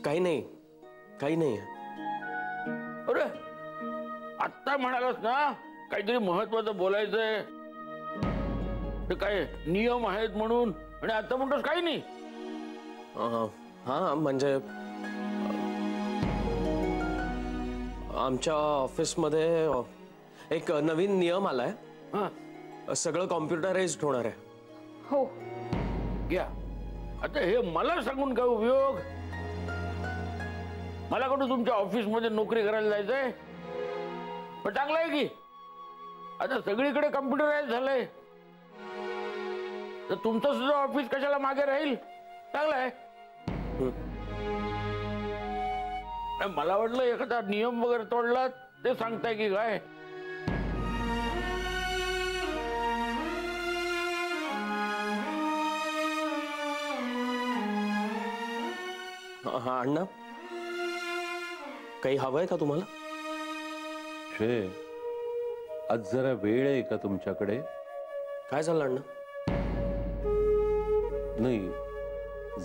काही नाही, काही नाही. अरे आत्ता म्हणालास ना काहीतरी महत्वाचं बोलायचंय, ते काय नियम आहेत म्हणून, आणि आता म्हणतोस काही नाही. हा म्हणजे आमच्या ऑफिसमध्ये एक नवीन नियम आलाय. सगळं कॉम्प्युटराइज्ड होणार आहे. हो घ्या. आता हे मला सांगून काय उपयोग? मला कुठं तुमच्या ऑफिसमध्ये नोकरी करायला जायचंय? पण चांगलं आहे की आता सगळीकडे कम्प्युटराइज झालंय, तर तुमचं सुद्धा ऑफिस कशाला मागे राहील? चांगलं आहे. मला वाटलं एखादा नियम वगैरे तोडला ते सांगताय की काय? हा अण्णा, काही हवंय का तुम्हाला? आज जरा वेळ आहे का तुमच्याकडे? काय झालं अण्णा? नाही,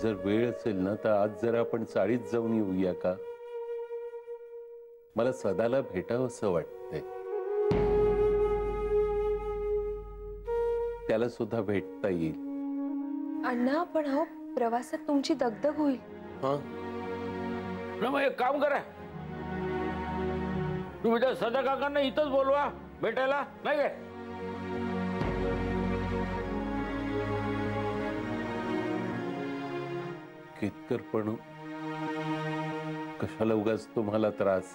जर वेळ असेल ना तर आज जरा आपण चाळीत जाऊन येऊया का? मला सदाला भेटावं असं वाटतंय. त्याला सुद्धा भेटता येईल. अण्णा पण हो, प्रवासात तुमची दगदग होईल. मग एक काम करा, तुम्ही त्या सदा काकांना इथंच बोलवा भेटायला, नाही काय? केतकर पण कशाला उगाच तुम्हाला त्रास?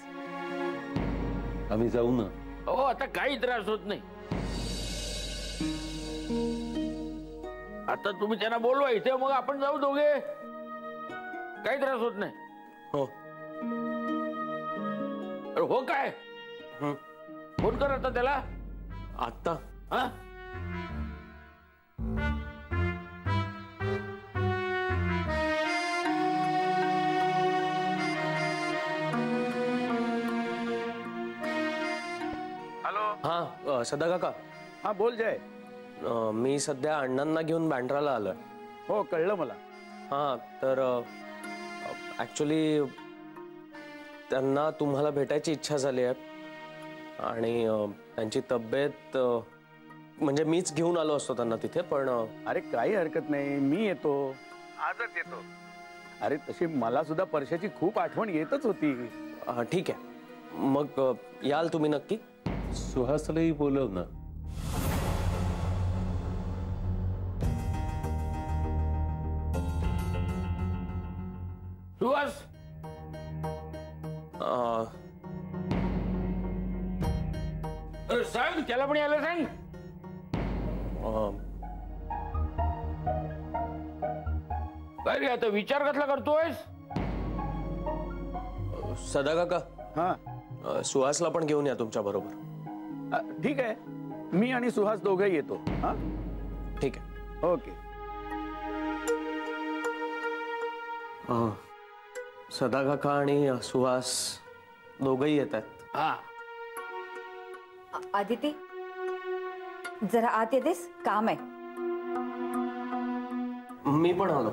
आम्ही जाऊ ना. हो आता काही त्रास होत नाही. आता तुम्ही त्यांना बोलवा इथे, मग आपण जाऊ दोघे. काही त्रास होत नाही. हो. अरे हो काय? फोन कर आता त्याला. आत्ता? हा हा सदा काका. हा बोल जय. मी सध्या अण्णांना घेऊन बँड्राला आलोय. हो कळलं मला. हा तर ऍक्च्युली त्यांना तुम्हाला भेटायची इच्छा झाली आहे, आणि त्यांची तब्येत म्हणजे मीच घेऊन आलो असतो त्यांना तिथे, पण अरे काही हरकत नाही, मी येतो, आजच येतो. अरे तशी मला सुद्धा परशाची खूप आठवण येतच होती. ठीक आहे, मग याल तुम्ही नक्की? सुहासलाही बोलव ना. सुहास, अरे सांग त्याला पण यायला सांग. काय रे आता विचार कसला करतोयस? सदा काका, हा सुहासला पण घेऊन या तुमच्या बरोबर. ठीक आहे, मी आणि सुहास दोघे येतो. हा ठीक आहे. ओके. सदा काका आणि सुहास दोघही येत आहेत. हा आदिती, जरा आत येतेस, काम आहे. मी पण आलो.